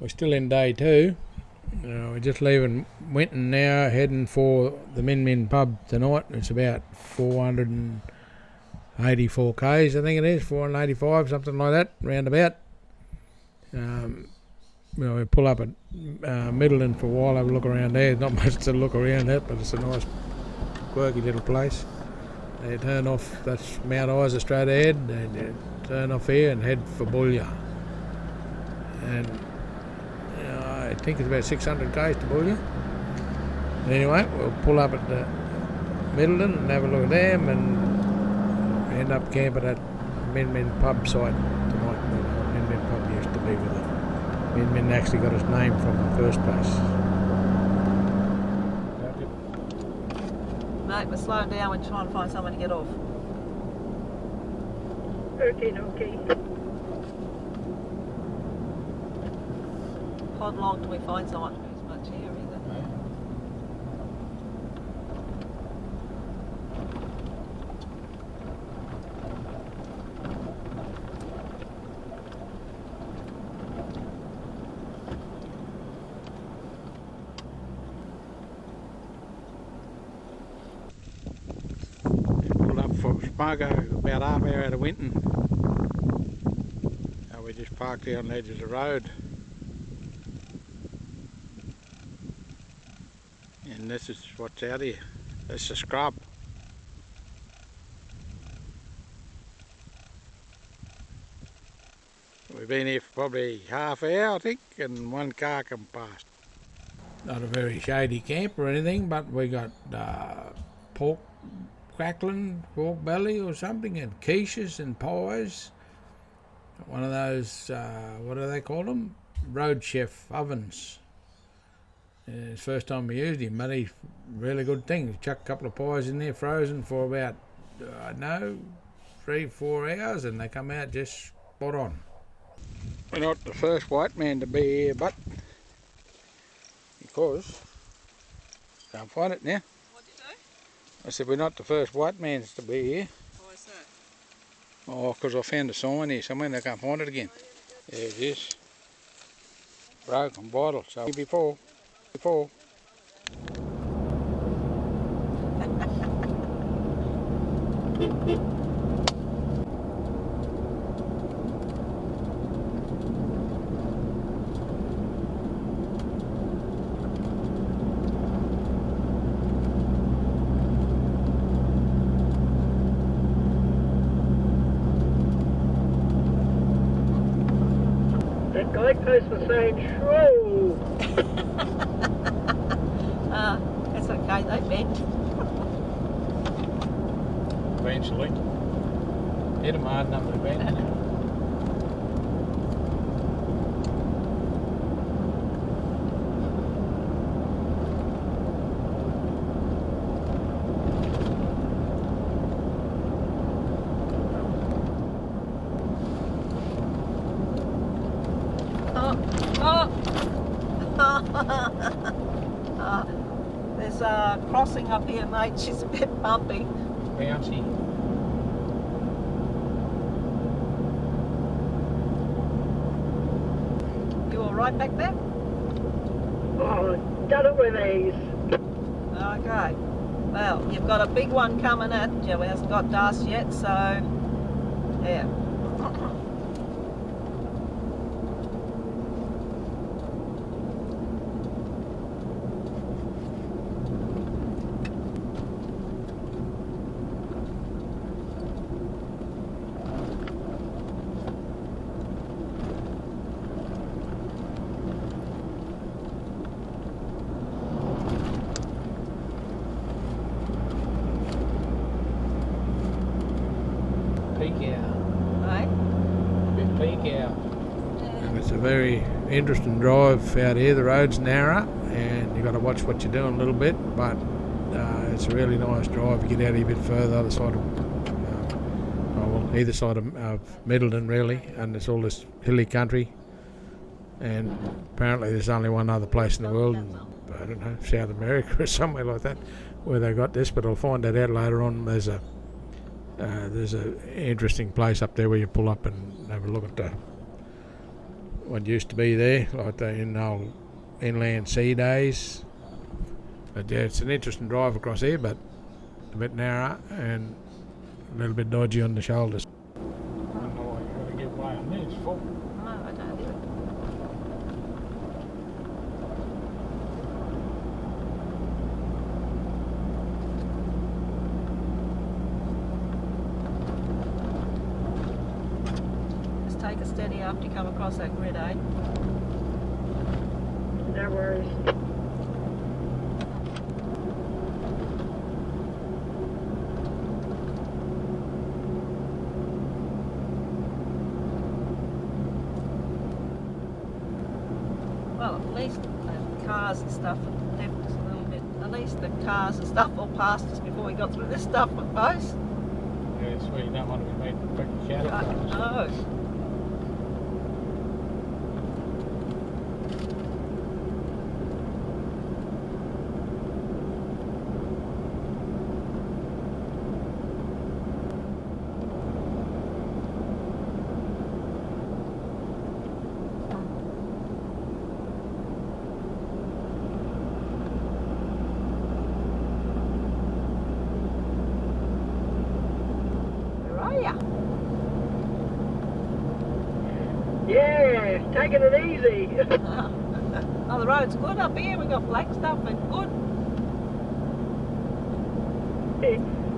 We're still in day two. We're just leaving Winton now, heading for the Min Min pub tonight. It's about 484 k's, I think it is, 485, something like that, roundabout. We pull up at Middleton for a while, have a look around there. Not much to look around at, but it's a nice, quirky little place. They turn off, that's Mount Isa straight ahead. They turn off here and head for Boulia. And I think it's about 600 k's to Boulia. Anyway, we'll pull up at the Middleton and have a look at them and end up camping at Min Min pub site tonight. Min Min pub used to be with it. Min Min actually got its name from the first place. Mate, we're slowing down. We're trying to find somewhere to get off. Okay. How long do we find someone to be as much here either? Pulled up for Spargo, about half hour out of Winton. We just parked here on the edge of the road. And this is what's out here. It's a scrub. We've been here for probably half hour, I think, and one car come past. Not a very shady camp or anything, but we got pork crackling, pork belly or something, and quiches and pies. One of those, what do they call them? Road chef ovens. It's the first time we used him, but he's really good thing. Chuck a couple of pies in there frozen for about, 3-4 hours, and they come out just spot on. We're not the first white man to be here, but because can't find it now. What did you do? I said we're not the first white mans to be here. Why is that? Oh, because I found a sign here somewhere and I can't find it again. There it is. Broken bottle. So before. That guidepost was saying shrew. That's okay, they bent. Eventually. Hit them hard enough to bend. There's a crossing up here, mate. She's a bit bumpy. Bouncy. You all right back there? Oh, done it with these. Okay. Well, you've got a big one coming at you. It hasn't got dust yet, so yeah. Peak out. Right? Bit peak out. And it's a very interesting drive out here. The road's narrow and you've got to watch what you're doing a little bit, but it's a really nice drive. You get out here a bit further, other side of, either side of Middleton really, and it's all this hilly country. And apparently there's only one other place in the world, I don't know, South America or somewhere like that, where they got this, but I'll find that out later on. There's a interesting place up there where you pull up and have a look at what used to be there, like in old inland sea days. But yeah, it's an interesting drive across here, but a bit narrow and a little bit dodgy on the shoulders. I don't know why you've got to give way on this. Full. No, I don't either. Just take it steady after you come across that grid, eh? No worries. Well, at least the cars and stuff have left us a little bit. At least the cars and stuff all passed us before we got through this stuff, I suppose. Yeah, it's where you don't want to be made to pick the shadow I cars. know. Where are ya? Yeah, taking it easy. Oh, the road's good up here. We got black stuff and good.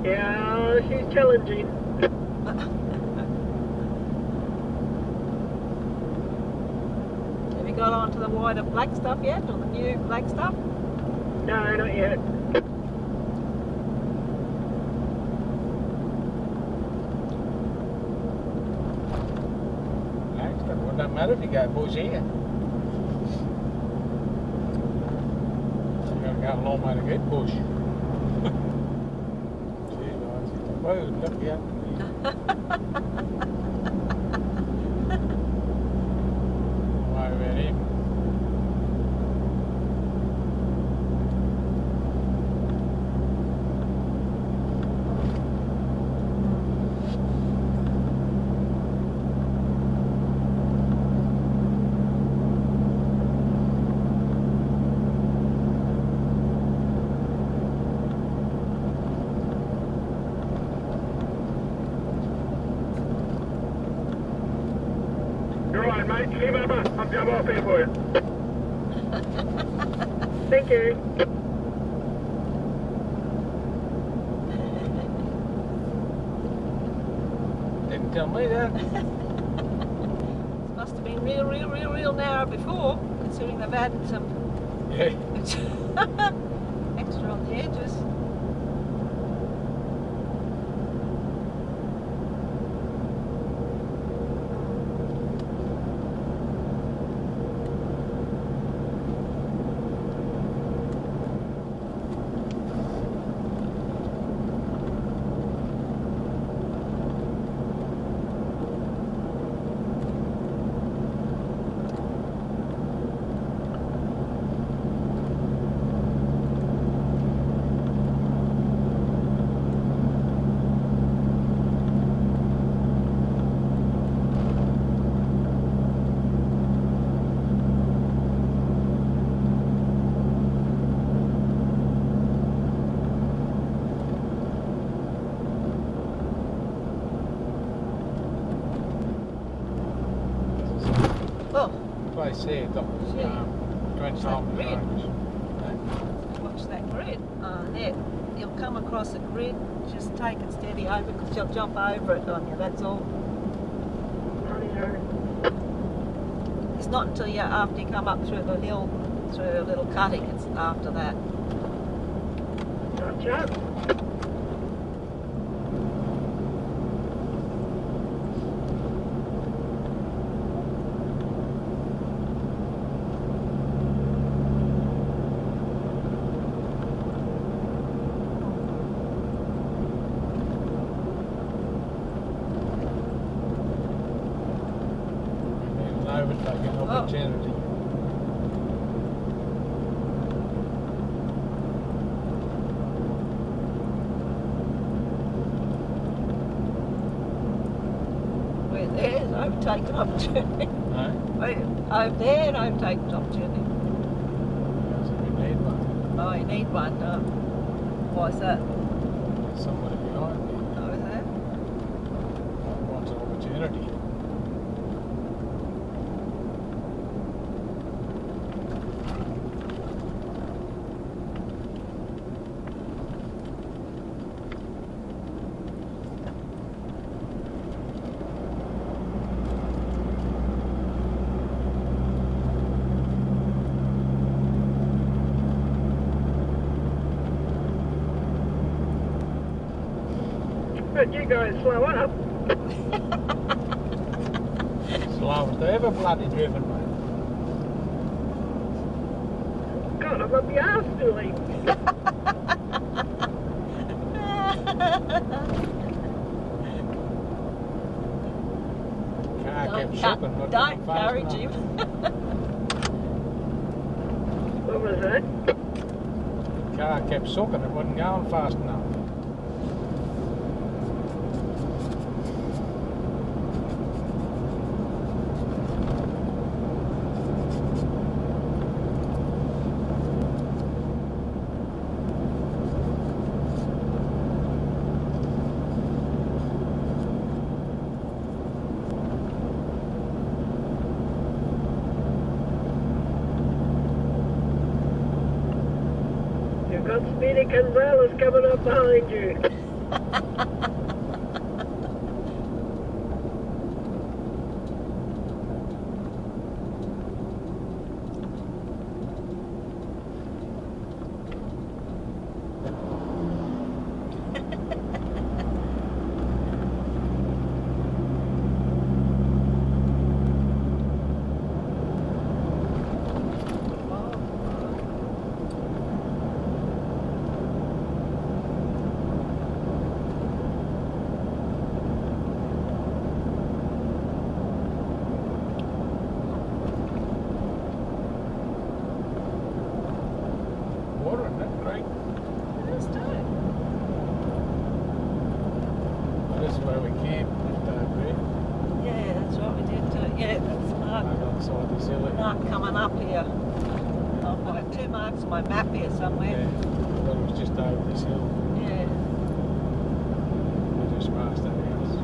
Yeah, she's challenging. Have you got onto the wider black stuff yet, or the new black stuff? No, not yet. It doesn't matter if you go bush here. You've got to go a long way to get bush. Gee, guys. Whoa, look out. Worry about him. You're right, mate. Keep up. I'll jump off here for you. Thank you. Didn't tell me that. It must have been real narrow before, considering they've added some Yeah. extra on the edges. Oh, Place there, got Yeah. 20 times the Red. range. watch that grid. There. You'll come across a grid, just take it steady over because you'll jump over it on you, that's all. It's not until after you come up through the hill, through a little cutting, it's after that. Gotcha. Overtaking opportunity. Where there's overtaken opportunity. No? Over there, don't take opportunity. Because we need one. Oh, you need one. Why is that? There's somebody behind me. Oh, is that? Wants an opportunity. But you guys slow up. Slow as they ever bloody driven, mate. God, I'm up the arse doing. Car kept shipping, not Don't going fast encourage enough. him. What was that? Car kept sucking, it wasn't going fast enough. You've got Speedy Gonzalez coming up behind you. Water in that creek. Let's do it. This is where we camped just over here. Yeah, that's what we did too. Yeah, that's Mark. Over on the side of this hill. Mark coming up here. I've got 2 marks on my map here Yeah, somewhere. that was just over this hill. Yeah. We just passed that house.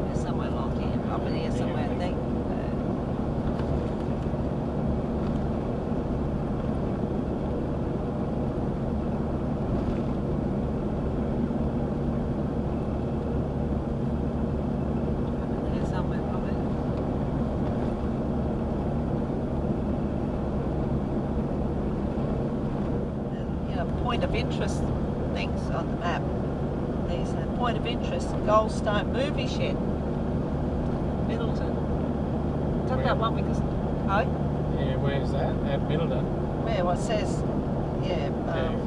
There's somewhere along here. Up in here somewhere, I think. There's somewhere probably. You know, point of interest things on the map. These point of interest Goldstone movie shed, Middleton. Is that Where? that one because Yeah, where's that? At Middleton. where what says Yeah,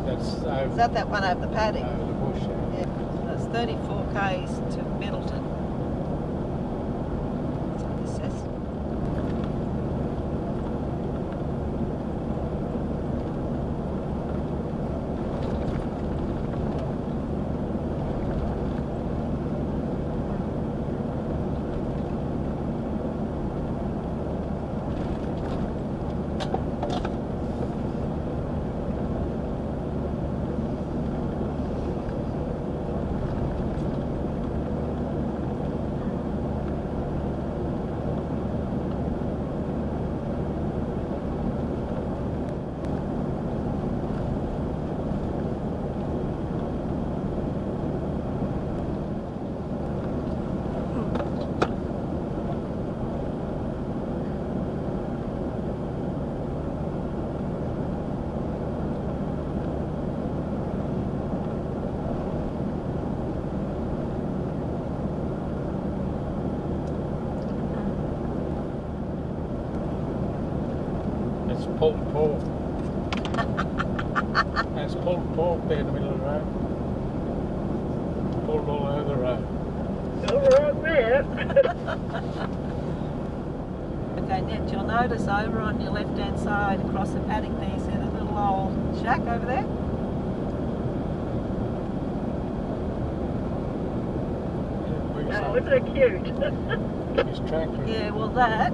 that's is over, that one over the paddock? over the bush. Yeah, that's 34 k's to Middleton. That's what this says. It's pulled pork. That's pulled pork there in the middle of the road. pulled all over the road. Over on there. Okay, Ned, you'll notice over on your left-hand side across the paddock there, you see the little old shack over there? Oh, isn't it cute? His tractor. Yeah, well that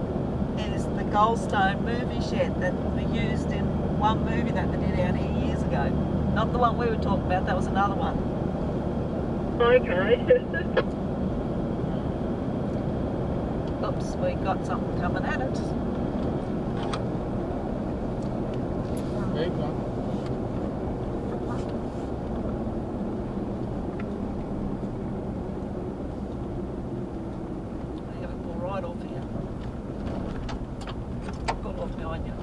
is the Goldstone movie shed that we used in one movie that they did out here years ago. Not the one we were talking about, that was another one. Okay. Oops, we got something coming at it. Big one. We have it pull right off here. Pull off behind you.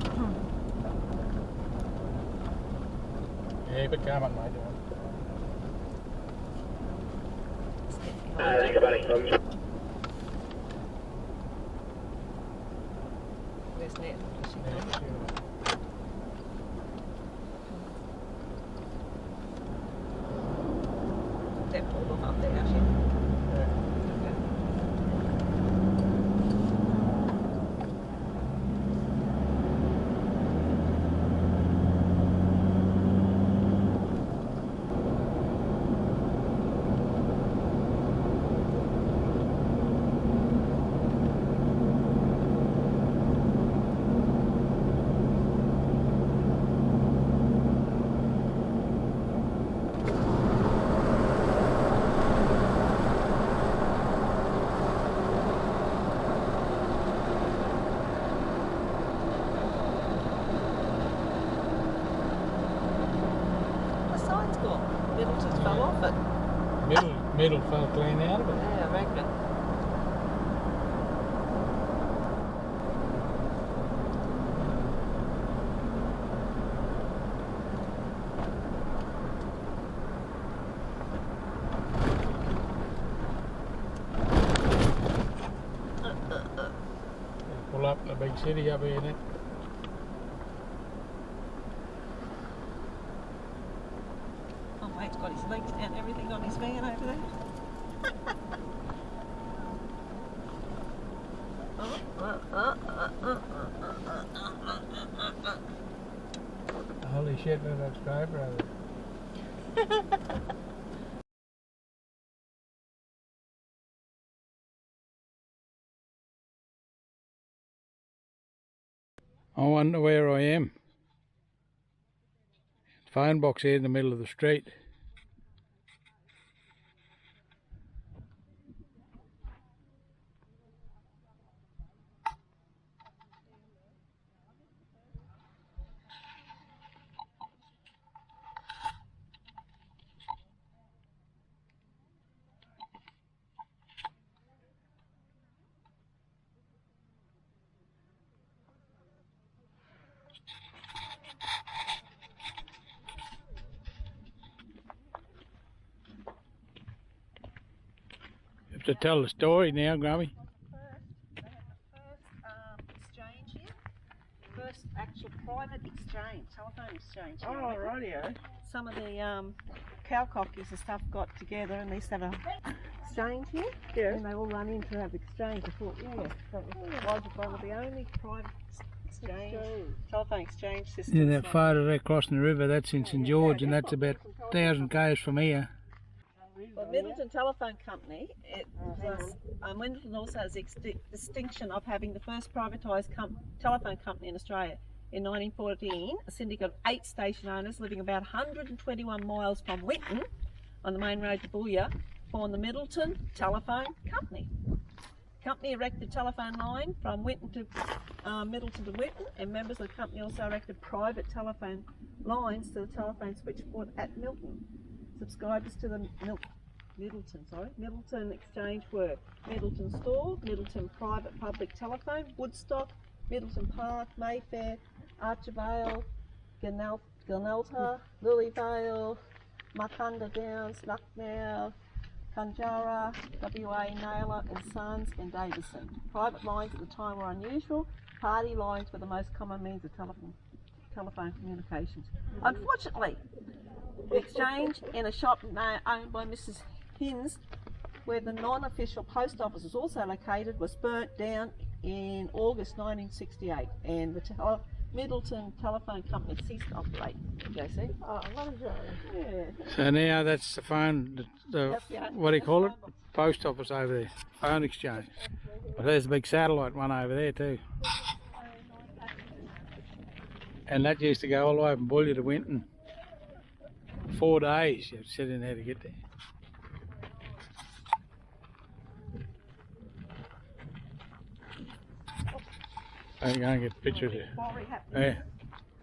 Yeah, but come on, mate. Thanks, buddy. Where's Ned? Is she Yeah, coming? They're pulled off up there, actually. Okay. The sign's gone. Middleton's fell off it. Middle fell clean out of it. Yeah, I reckon. Pull up in the big city up here, Nick. Oh, mate's got his legs down, everything on his van over there. Holy shit, look at that driver over there. I wonder where I am. Phone box here in the middle of the street. You have to tell the story now, Grummy. Exchange here. First actual private exchange, telephone exchange. Here. Oh, rightio. Some of the cowcockers and stuff got together and they used to have a exchange here. Yeah. And they all run in to have exchange. I thought, yeah, that was one of the only private exchange, telephone exchange systems. Yeah, that photo there crossing the river, that's in St George, and that's about 1,000 k's from here. Well, Middleton Telephone Company, Winton also has the distinction of having the first privatised telephone company in Australia. In 1914, a syndicate of 8 station owners living about 121 miles from Winton on the main road to Booyah formed the Middleton Telephone Company. The company erected a telephone line from Winton to Middleton to Winton, and members of the company also erected private telephone lines to the telephone switchboard at Milton. Subscribers to the Middleton Exchange were Middleton Store, Middleton Private Public Telephone, Woodstock, Middleton Park, Mayfair, Archivale, Glenelta, Lilyvale, Mukunda Downs, Lucknow, Kanjara, WA, Naylor and Sons and Davison. Private lines at the time were unusual. Party lines were the most common means of telephone communications. Unfortunately, the exchange in a shop owned by Mrs. Pins, where the non-official post office was also located, was burnt down in August 1968, and the Middleton Telephone Company ceased to operate. JC. Oh, what is that? Yeah. So now that's the phone, what do you call it? Post office over there, phone exchange. But there's a big satellite one over there too. And that used to go all the way from Bullier to Winton. 4 days you had to sit in there to get there. So you're going to get pictures here. Yeah.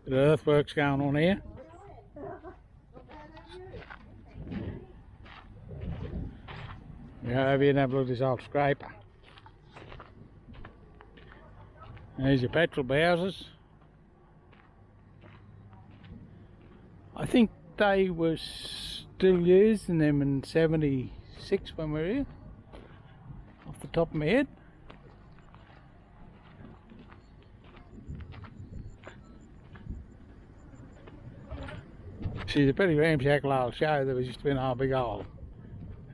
The earthworks going on here. Go over here and have a look at this old scraper. There's your petrol houses. I think they were still using them in 76 when we were here, off the top of my head. See, the pretty ramshackle old show. There was just been a big old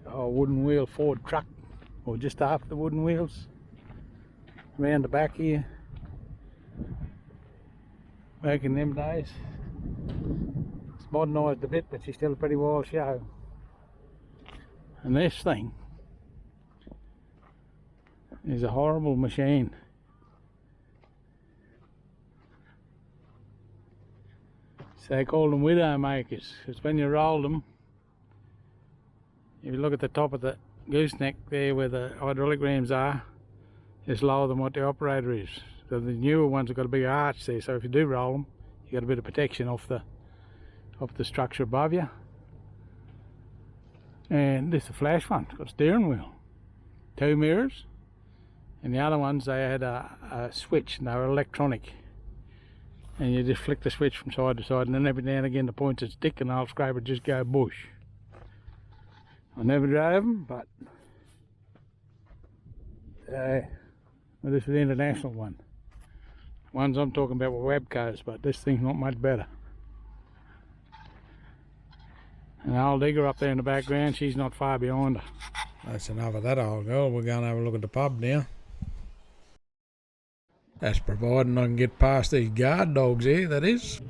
wooden wheel Ford truck, or just after the wooden wheels, around the back here, back in them days. It's modernised a bit, but she's still a pretty wild show. And this thing is a horrible machine. So they call them widow makers, because when you roll them, if you look at the top of the gooseneck there where the hydraulic rams are, it's lower than what the operator is. So the newer ones have got a big arch there, so if you do roll them, you got a bit of protection off the structure above you. And this is a flash one, it's got a steering wheel, 2 mirrors, and the other ones they had a switch and they were electronic. And you just flick the switch from side to side, and then every now and again the points would stick and the old scraper would just go bush. I never drove them, but well, this is the international one. The ones I'm talking about were Wabcos, but this thing's not much better. And the old digger up there in the background, she's not far behind her. That's enough of that old girl. We're going to have a look at the pub now. That's providing I can get past these guard dogs here, that is.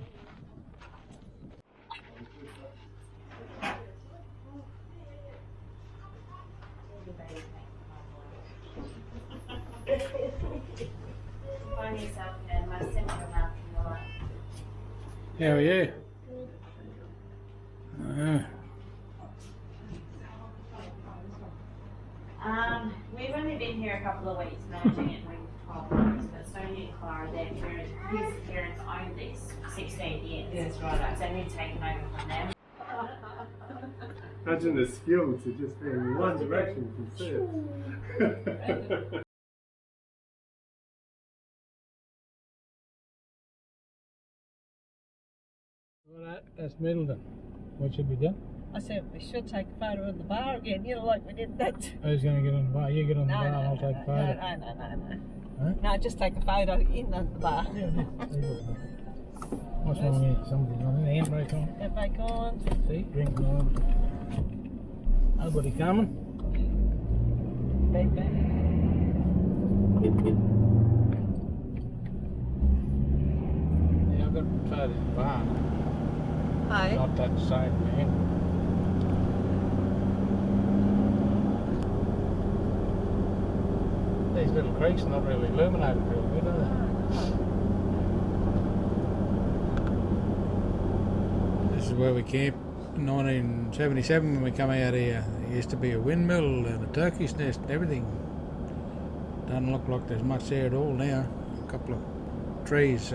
How are you? We've only been here a couple of weeks managing it, like 12 months, but Sonia and Clara, his parents owned this 16 years. Yes, right. So we've taken over from them. Imagine the skill to just be in one direction from surf. Well, that's Middleton. What should be done? I said we should take a photo of the bar again, you know, like we did that. Who's going to get on the bar? You get on the bar and I'll take a photo. No. Huh? No, just take a photo in the bar. Yeah, what's wrong here? Something's on the handbrake on. Handbrake on. See, drinking on. Nobody coming. Back. Yeah, I've got a photo in the bar. Hey? Not that same man. These little creeks are not really illuminated real good, are they? This is where we camped in 1977 when we come out here. There used to be a windmill and a turkey's nest and everything. Doesn't look like there's much there at all now. A couple of trees.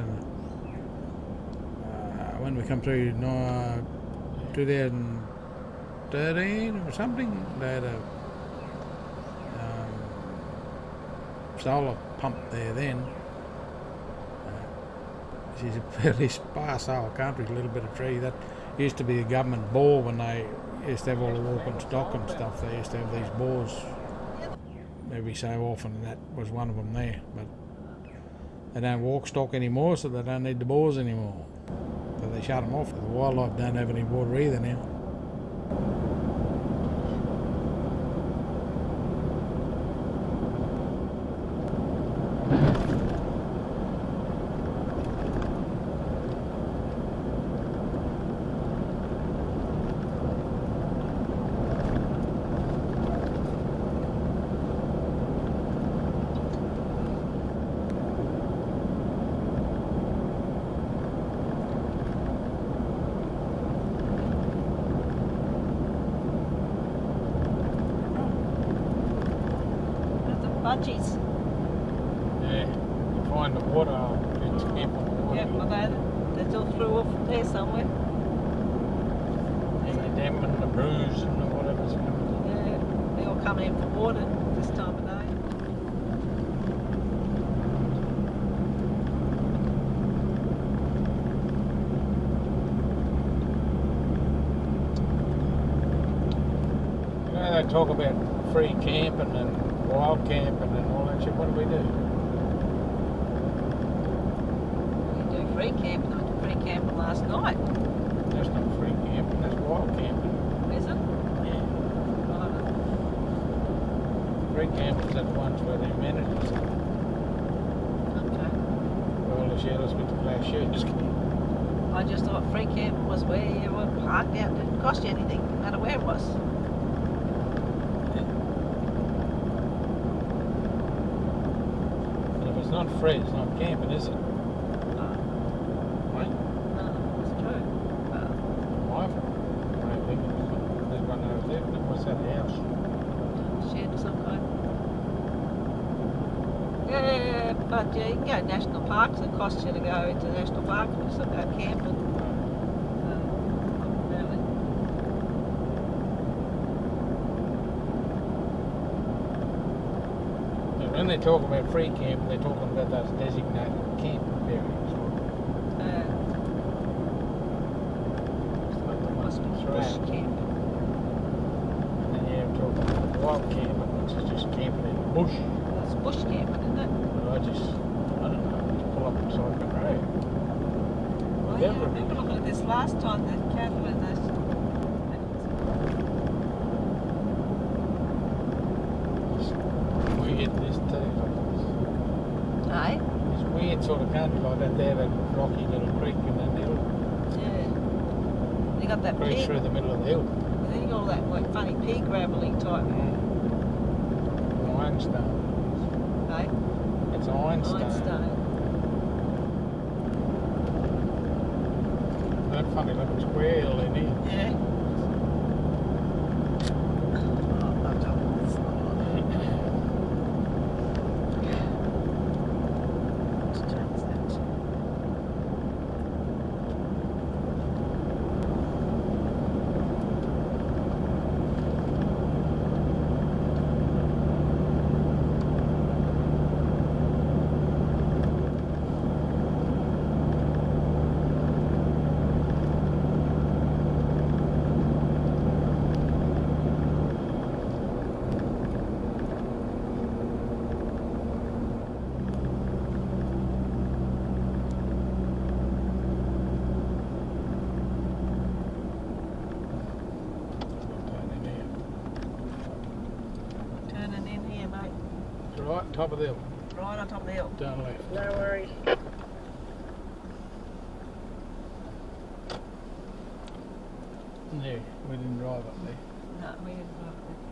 When we come through 2013 or something, they had a solar pump there then. She's a fairly sparse old country, a little bit of tree. That used to be a government bore when they used to have all the walking stock and stuff. They used to have these bores every so often, and that was one of them there. But they don't walk stock anymore, so they don't need the bores anymore. So they shut them off. The wildlife don't have any water either now. budgies. Yeah. You find the water, it's camp on the water. Yep, well, they still flew off from there somewhere. And the dam and the bruise and the whatever's coming. Yeah, they all come in for water this time of day. You know, they talk about free camping and wild camping and all that shit. What do we do? You do free camping. I did free camping last night. That's not free camping, that's wild camping. Is it? Yeah. Right. Free campers are the ones where they manage it. Okay. All the shelters with the flash shirts. I just thought free camping was where you were parked out. It didn't cost you anything, no matter where it was. And if it's not free, it's not camping, is it? No, Right? no, it's true. I think there's one over there. What's that house? Shed of some kind. Yeah, but yeah, you can go to national parks. It costs you to go into national parks, but you still go camping. Not really. And when they talk about free camping, they're talking about those designated camping areas. Like the ones Must be that's bush around. camping. And then you're talking about wild camping, which is just camping in the bush. That's bush camping, isn't it? But I don't know, just pull up beside the road. Well, yeah, I remember looking at this last time, the cattle and those. It's weird, this too. Hey? It's weird sort of country like that there, that rocky little creek in the middle. Yeah. You got that Creek pea, through the middle of the hill. and then you got all that like funny pea gravelly type. Ironstone. Hey? It's ironstone. Limestone. That funny little squirrel in here. Yeah. Turning in here, mate. Right, top of the hill. Right on top of the hill. Down left. No worries. Yeah, we didn't drive up there. No, we didn't.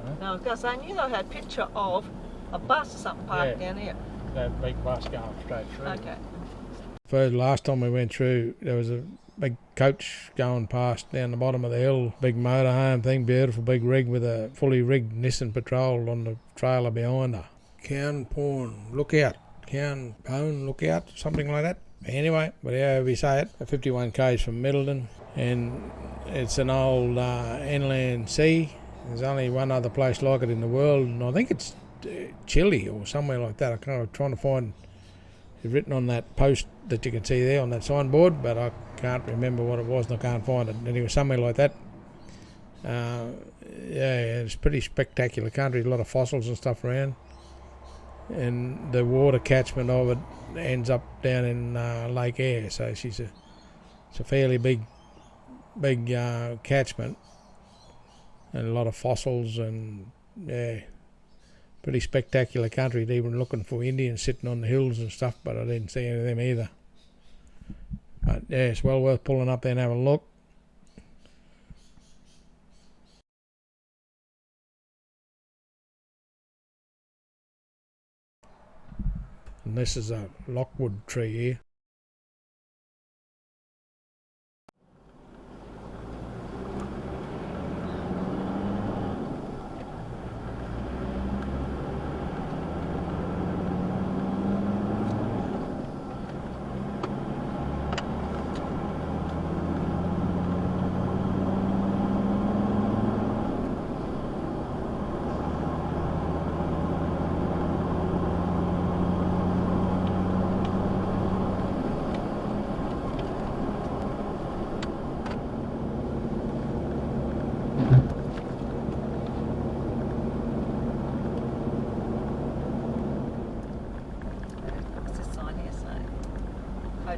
Huh? No, I was going to say, I knew they had a picture of a bus or something parked Yeah. down here. That big bus going straight through. Okay. First, last time we went through, there was a big coach going past down the bottom of the hill, big motorhome thing, beautiful big rig with a fully rigged Nissan Patrol on the trailer behind her. Cairn Pawn Lookout, Cairn Pawn Lookout, something like that. Anyway, whatever we say it, 51 k's from Middleton, and it's an old inland sea. There's only one other place like it in the world, and I think it's Chile or somewhere like that. I'm kind of trying to find. It's written on that post that you can see there on that signboard, but I can't remember what it was and I can't find it. Anyway, somewhere like that. Yeah, it's a pretty spectacular country, a lot of fossils and stuff around. And the water catchment of it ends up down in Lake Eyre, so it's a fairly big catchment. And a lot of fossils and, yeah, pretty spectacular country. Even looking for Indians sitting on the hills and stuff, but I didn't see any of them either. But yeah, it's well worth pulling up there and having a look. And this is a lockwood tree here.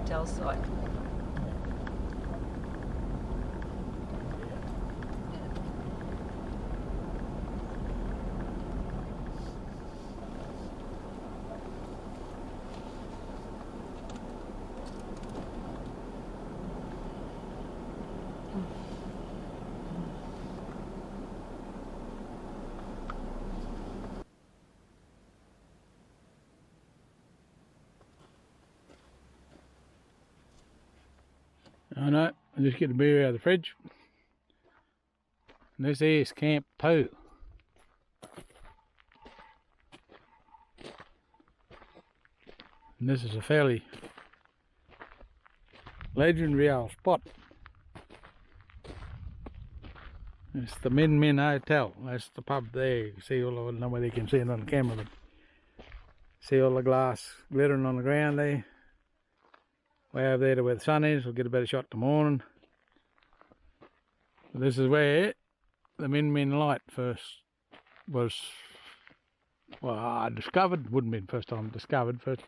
hotel site. I know, I just get the beer out of the fridge. And this is Camp 2. And this is a fairly legendary old spot. It's the Min Min Hotel. That's the pub there. You can see all, I don't know whether you can see it on the camera, but see all the glass glittering on the ground there. Way over there to where the sun is, we'll get a better shot in the morning. But this is where the Min Min light first was, well, discovered. Wouldn't be the first time discovered, first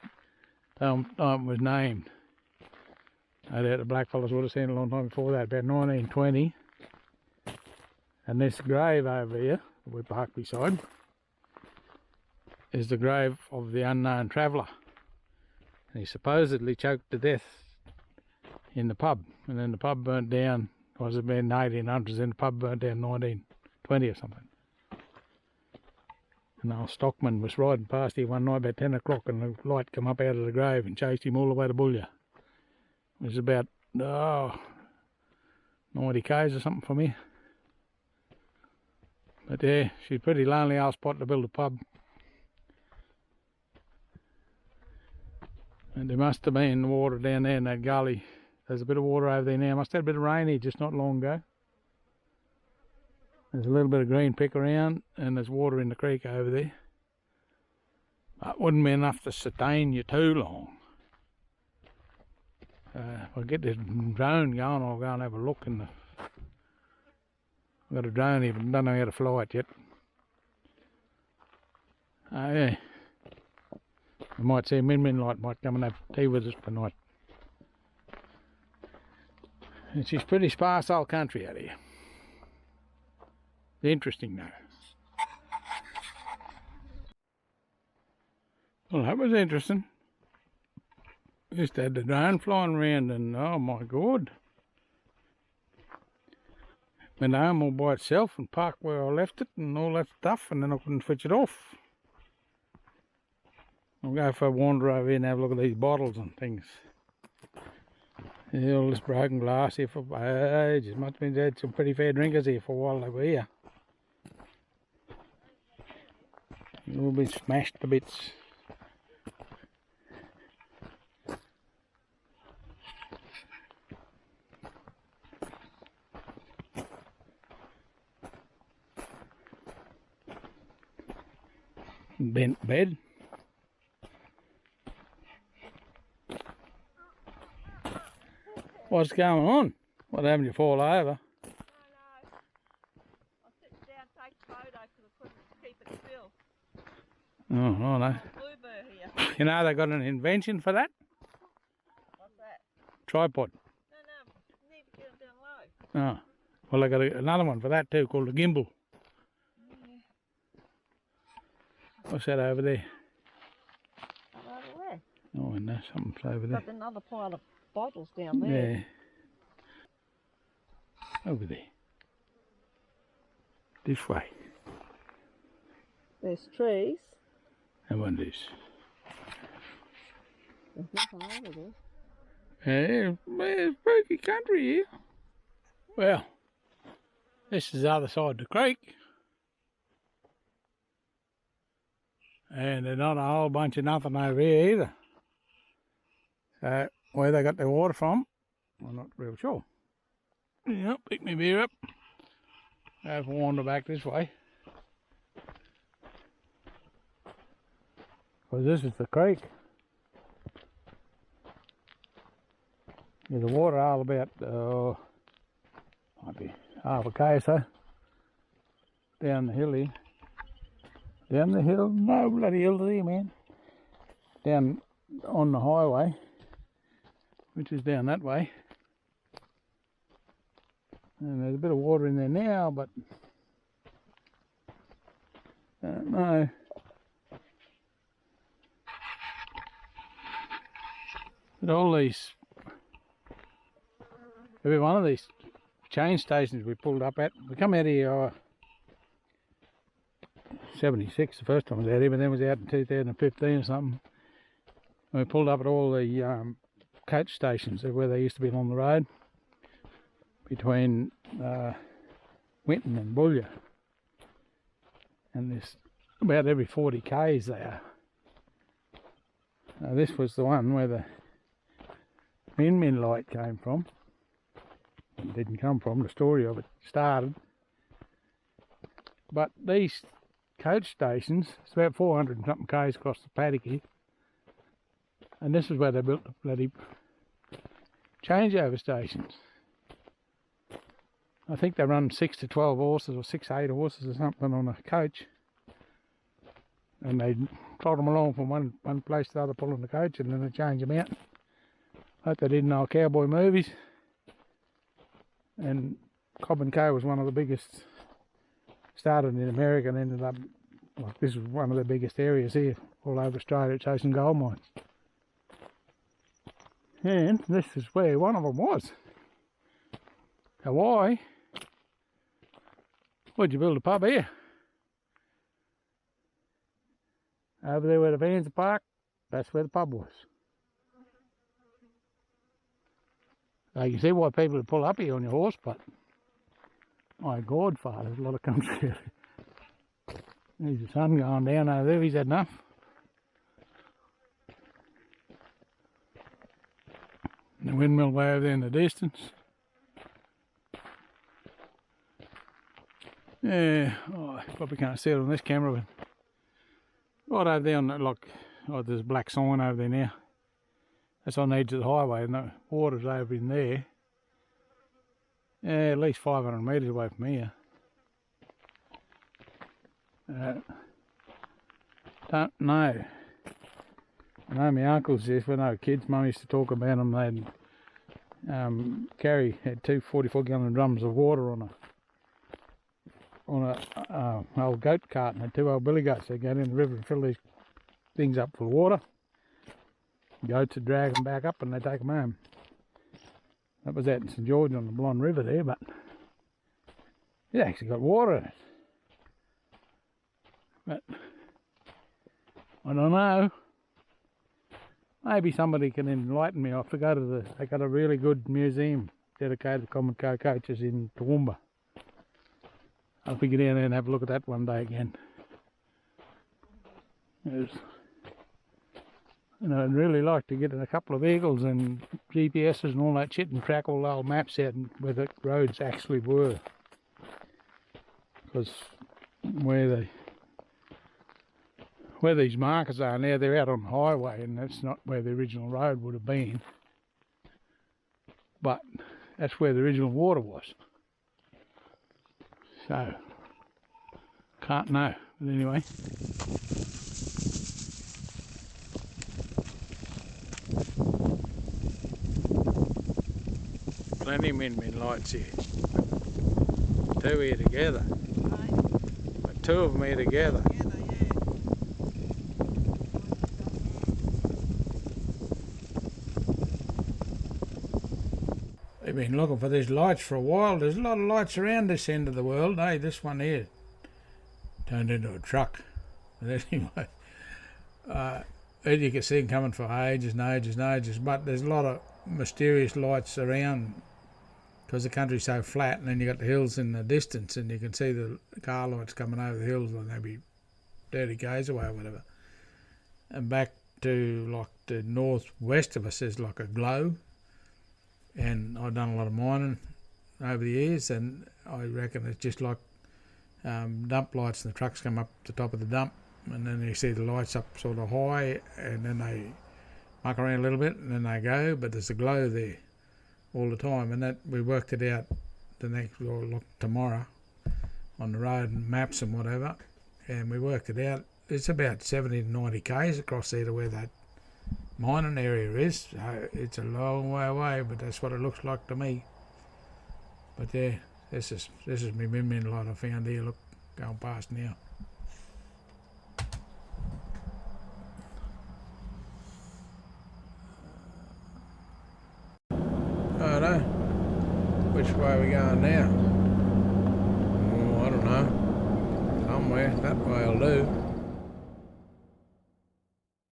time it was named. I doubt the blackfellas would have seen it a long time before that, about 1920. And this grave over here, that we parked beside, is the grave of the unknown traveller. And he supposedly choked to death in the pub, and then the pub burnt down. Was it been 1800s? Then the pub burnt down 1920 or something. And old Stockman was riding past here one night about 10 o'clock, and the light come up out of the grave and chased him all the way to Boulia. It was about 90 k's or something from here. But yeah, she's a pretty lonely old spot to build a pub. And there must have been water down there in that gully. There's a bit of water over there now. Must have had a bit of rain here just not long ago. There's a little bit of green pick around, and there's water in the creek over there. That wouldn't be enough to sustain you too long. If I get this drone going, I'll go and have a look in the... I've got a drone here, but don't know how to fly it yet. Oh yeah. We might see a Min Min light might come and have tea with us tonight. And she's pretty sparse old country out here. It's interesting though. Well, that was interesting. Just had the drone flying around, and oh my god. Went home all by itself and parked where I left it and all that stuff, and then I couldn't switch it off. I'll go for a wander over here and have a look at these bottles and things. There's all this broken glass here for ages. Must have been had some pretty fair drinkers here for a while they were here. All been smashed to bits. Bent bed. What's going on? What happened? You fall over? I know. I sit down, take a photo because I couldn't keep it still. Oh, I know. Bluebird here. You know they got an invention for that? What's that? Tripod. No, you need to get it down low. Oh. Well, they got another one for that too, called a gimbal. Yeah. What's that over there? Over there. Oh, and there's something over there. Got another pile of bottles down there. Yeah. Over there. This way. There's trees. How about this? There's nothing over there. Yeah, well, it's spooky country here. Well, this is the other side of the creek. And there's not a whole bunch of nothing over here either. So, where they got their water from, I'm not real sure. Yep, pick my beer up. Have a wander back this way. Because this is the creek. There's the water all about, might be half a k or so. Down the hill here. Down the hill, no bloody hill there, man. Down on the highway. which is down that way. And there's a bit of water in there now, but I don't know. But all these, every one of these change stations we pulled up at, we come out here 76 the first time I was out here, but then was out in 2015 or something. And we pulled up at all the coach stations where they used to be along the road between Winton and Boulia. And there's about every 40 k's there. Now this was the one where the Min light came from. It didn't come from, the story of it started. But these coach stations, it's about 400 and something k's across the paddock here. And this is where they built the bloody changeover stations. I think they run 6 to 12 horses or 6 to 8 horses or something on a coach. And they trot them along from one place to the other pulling the coach, and then they change them out. Like they did in our cowboy movies. And Cobb and Co was one of the biggest, started in America and ended up, like this is one of the biggest areas here all over Australia chasing gold mines. And this is where one of them was. Hawaii. Where'd you build a pub here? Over there where the vans are parked, that's where the pub was. So you can see why people would pull up here on your horse, but my God, Father, there's a lot of country. There's the sun going down over there, he's had enough. And the windmill way over there in the distance. Yeah, oh, you probably can't see it on this camera, but right over there on the, like, oh, there's a black sign over there now. That's on the edge of the highway, and the water's over in there. Yeah, at least 500 metres away from here. Don't know. I know my uncles just when they were kids, Mum used to talk about them. They'd had two 44-gallon drums of water on a old goat cart, and had two old billy goats. They'd go in the river and fill these things up full of water. Goats would drag them back up and they take them home. That was out in St George on the Blonde River there, but it actually got water in it. But I don't know. Maybe somebody can enlighten me. I have to go to they got a really good museum dedicated to Common Co coaches in Toowoomba. I'll have to get down there and have a look at that one day again. And I'd really like to get in a couple of vehicles and GPSs and all that shit and track all the old maps out and where the roads actually were. Because where these markers are now, they're out on the highway, and that's not where the original road would have been. But that's where the original water was. So, can't know. But anyway. Plenty of min lights here. Two here together. But two of them here together. They've been looking for these lights for a while. There's a lot of lights around this end of the world. Hey, this one here turned into a truck. But anyway, as you can see them coming for ages and ages and ages. But there's a lot of mysterious lights around because the country's so flat, and then you got the hills in the distance, and you can see the car lights coming over the hills, like maybe 30 k's away or whatever. And back to like the northwest of us is like a glow. And I've done a lot of mining over the years, and I reckon it's just like dump lights, and the trucks come up the top of the dump, and then you see the lights up sort of high, and then they muck around a little bit, and then they go, but there's a glow there all the time. And that we worked it out the next, or look, tomorrow on the road and maps and whatever, and we worked it out. It's about 70 to 90 k's across there to where that mining area is. It's a long way away, but that's what it looks like to me. But yeah, this is my min light I found here. Look, going past now. I know. Which way are we going now? Oh, I don't know. Somewhere. That way will do.